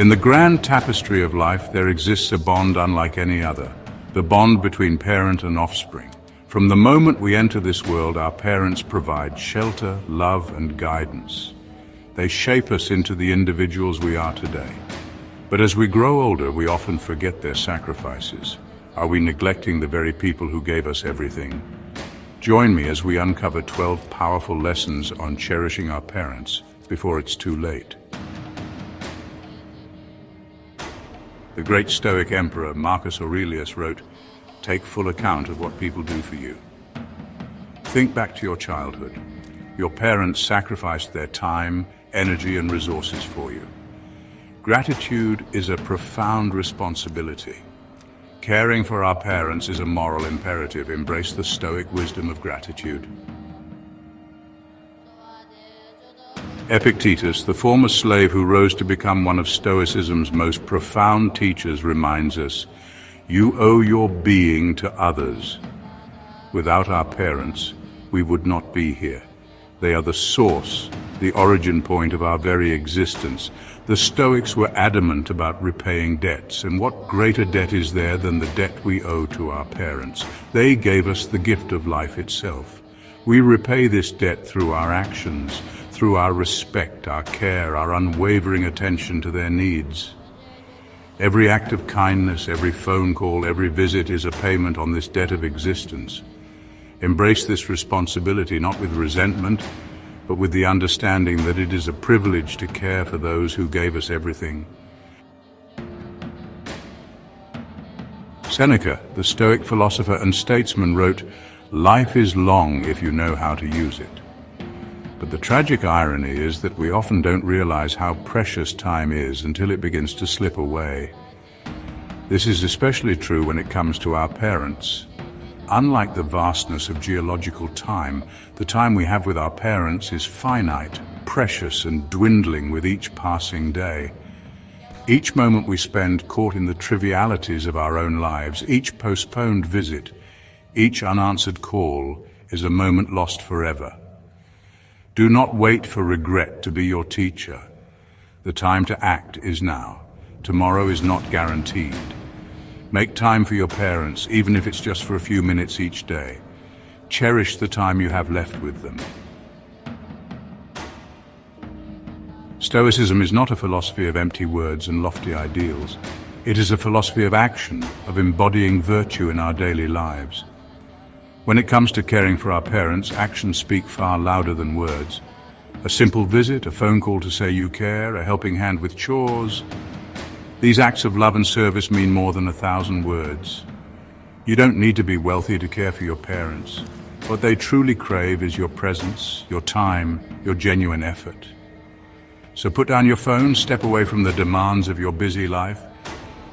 In the grand tapestry of life, there exists a bond unlike any other, the bond between parent and offspring. From the moment we enter this world, our parents provide shelter, love, and guidance. They shape us into the individuals we are today. But as we grow older, we often forget their sacrifices. Are we neglecting the very people who gave us everything? Join me as we uncover 12 powerful lessons on cherishing our parents before it's too late. The great Stoic emperor Marcus Aurelius wrote, "Take full account of what people do for you." Think back to your childhood. Your parents sacrificed their time, energy, and resources for you. Gratitude is a profound responsibility. Caring for our parents is a moral imperative. Embrace the Stoic wisdom of gratitude. Epictetus, the former slave who rose to become one of Stoicism's most profound teachers, reminds us, "You owe your being to others." Without our parents, we would not be here. They are the source, the origin point of our very existence. The Stoics were adamant about repaying debts, and what greater debt is there than the debt we owe to our parents? They gave us the gift of life itself. We repay this debt through our actions, through our respect, our care, our unwavering attention to their needs. Every act of kindness, every phone call, every visit is a payment on this debt of existence. Embrace this responsibility not with resentment, but with the understanding that it is a privilege to care for those who gave us everything. Seneca, the Stoic philosopher and statesman, wrote, "Life is long if you know how to use it." But the tragic irony is that we often don't realize how precious time is until it begins to slip away. This is especially true when it comes to our parents. Unlike the vastness of geological time, the time we have with our parents is finite, precious, and dwindling with each passing day. Each moment we spend caught in the trivialities of our own lives, each postponed visit, each unanswered call is a moment lost forever. Do not wait for regret to be your teacher. The time to act is now. Tomorrow is not guaranteed. Make time for your parents, even if it's just for a few minutes each day. Cherish the time you have left with them. Stoicism is not a philosophy of empty words and lofty ideals. It is a philosophy of action, of embodying virtue in our daily lives. When it comes to caring for our parents, actions speak far louder than words. A simple visit, a phone call to say you care, a helping hand with chores. These acts of love and service mean more than 1,000 words. You don't need to be wealthy to care for your parents. What they truly crave is your presence, your time, your genuine effort. So put down your phone, step away from the demands of your busy life,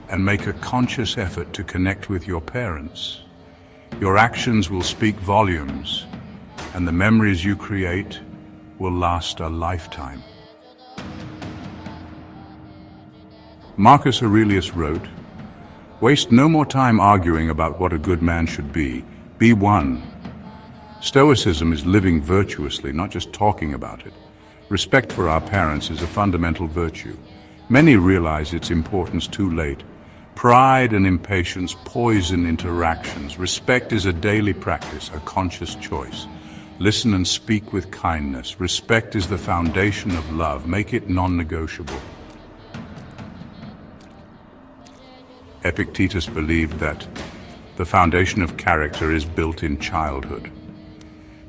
and make a conscious effort to connect with your parents. Your actions will speak volumes, and the memories you create will last a lifetime. Marcus Aurelius wrote, "Waste no more time arguing about what a good man should be. Be one." Stoicism is living virtuously, not just talking about it. Respect for our parents is a fundamental virtue. Many realize its importance too late. Pride and impatience poison interactions. Respect is a daily practice, a conscious choice. Listen and speak with kindness. Respect is the foundation of love. Make it non-negotiable. Epictetus believed that the foundation of character is built in childhood.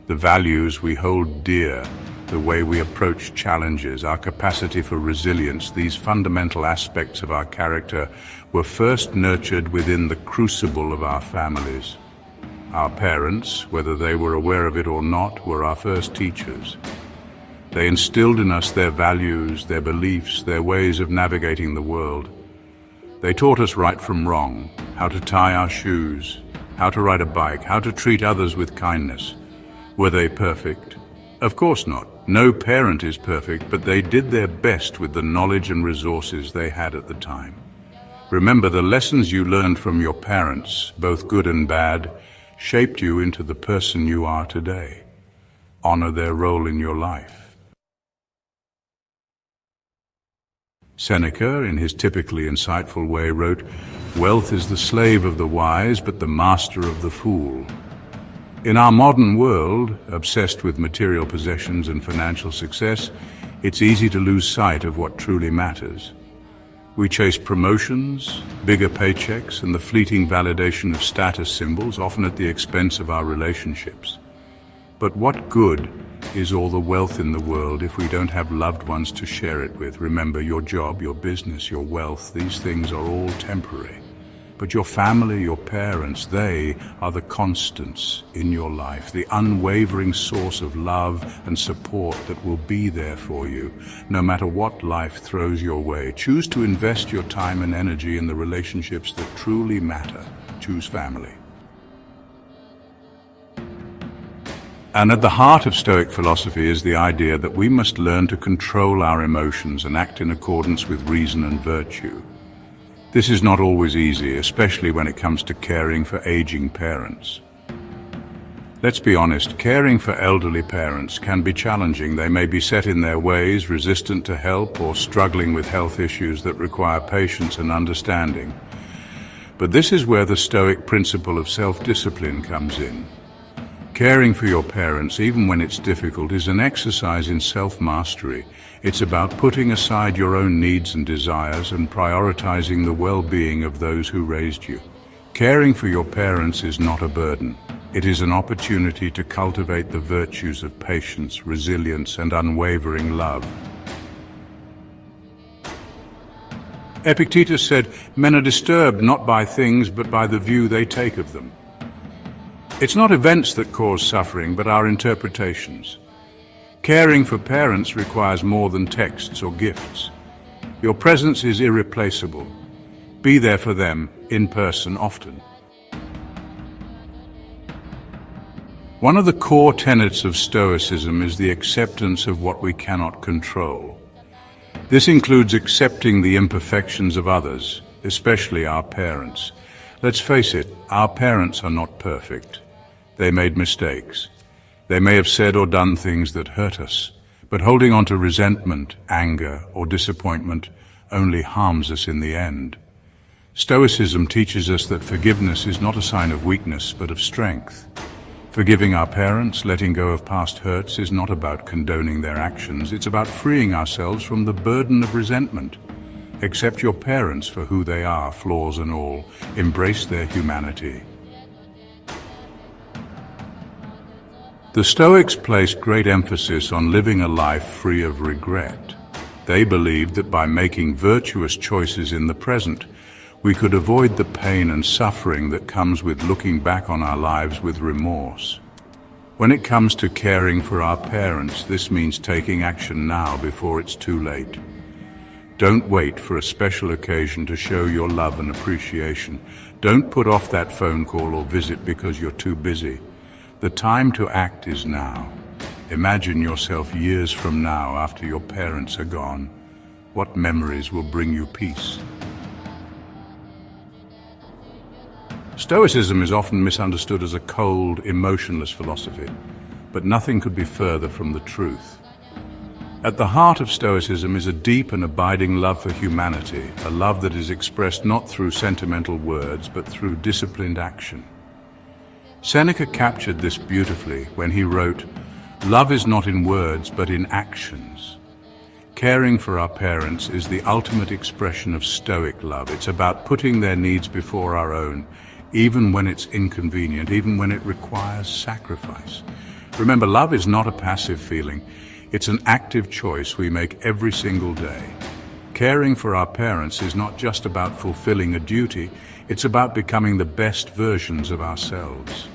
The values we hold dear, the way we approach challenges, our capacity for resilience, these fundamental aspects of our character were first nurtured within the crucible of our families. Our parents, whether they were aware of it or not, were our first teachers. They instilled in us their values, their beliefs, their ways of navigating the world. They taught us right from wrong, how to tie our shoes, how to ride a bike, how to treat others with kindness. Were they perfect? Of course not. No parent is perfect, but they did their best with the knowledge and resources they had at the time. Remember, the lessons you learned from your parents, both good and bad, shaped you into the person you are today. Honor their role in your life. Seneca, in his typically insightful way, wrote, "Wealth is the slave of the wise, but the master of the fool." In our modern world, obsessed with material possessions and financial success, it's easy to lose sight of what truly matters. We chase promotions, bigger paychecks, and the fleeting validation of status symbols, often at the expense of our relationships. But what good is all the wealth in the world if we don't have loved ones to share it with? Remember, your job, your business, your wealth, these things are all temporary. But your family, your parents, they are the constants in your life, the unwavering source of love and support that will be there for you, no matter what life throws your way. Choose to invest your time and energy in the relationships that truly matter. Choose family. And at the heart of Stoic philosophy is the idea that we must learn to control our emotions and act in accordance with reason and virtue. This is not always easy, especially when it comes to caring for aging parents. Let's be honest, caring for elderly parents can be challenging. They may be set in their ways, resistant to help, or struggling with health issues that require patience and understanding. But this is where the Stoic principle of self-discipline comes in. Caring for your parents, even when it's difficult, is an exercise in self-mastery. It's about putting aside your own needs and desires and prioritizing the well-being of those who raised you. Caring for your parents is not a burden. It is an opportunity to cultivate the virtues of patience, resilience, and unwavering love. Epictetus said, "Men are disturbed not by things, but by the view they take of them." It's not events that cause suffering, but our interpretations. Caring for parents requires more than texts or gifts. Your presence is irreplaceable. Be there for them, in person, often. One of the core tenets of Stoicism is the acceptance of what we cannot control. This includes accepting the imperfections of others, especially our parents. Let's face it, our parents are not perfect. They made mistakes. They may have said or done things that hurt us, but holding on to resentment, anger, or disappointment only harms us in the end. Stoicism teaches us that forgiveness is not a sign of weakness, but of strength. Forgiving our parents, letting go of past hurts, is not about condoning their actions. It's about freeing ourselves from the burden of resentment. Accept your parents for who they are, flaws and all. Embrace their humanity. The Stoics placed great emphasis on living a life free of regret. They believed that by making virtuous choices in the present, we could avoid the pain and suffering that comes with looking back on our lives with remorse. When it comes to caring for our parents, this means taking action now before it's too late. Don't wait for a special occasion to show your love and appreciation. Don't put off that phone call or visit because you're too busy. The time to act is now. Imagine yourself years from now after your parents are gone. What memories will bring you peace? Stoicism is often misunderstood as a cold, emotionless philosophy, but nothing could be further from the truth. At the heart of Stoicism is a deep and abiding love for humanity, a love that is expressed not through sentimental words, but through disciplined action. Seneca captured this beautifully when he wrote, "Love is not in words, but in actions." Caring for our parents is the ultimate expression of Stoic love. It's about putting their needs before our own, even when it's inconvenient, even when it requires sacrifice. Remember, love is not a passive feeling. It's an active choice we make every single day. Caring for our parents is not just about fulfilling a duty, it's about becoming the best versions of ourselves.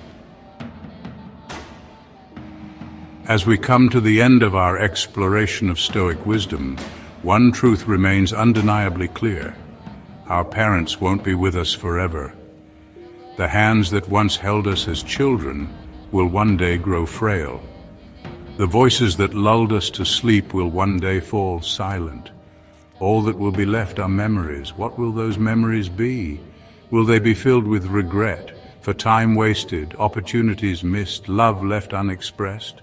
As we come to the end of our exploration of Stoic wisdom, one truth remains undeniably clear. Our parents won't be with us forever. The hands that once held us as children will one day grow frail. The voices that lulled us to sleep will one day fall silent. All that will be left are memories. What will those memories be? Will they be filled with regret for time wasted, opportunities missed, love left unexpressed?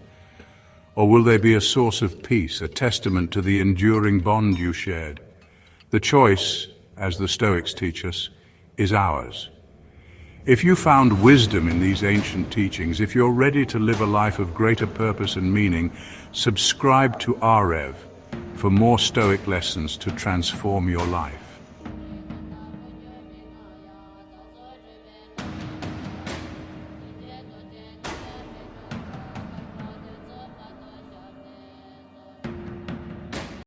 Or will they be a source of peace, a testament to the enduring bond you shared? The choice, as the Stoics teach us, is ours. If you found wisdom in these ancient teachings, if you're ready to live a life of greater purpose and meaning, subscribe to AREV for more Stoic lessons to transform your life.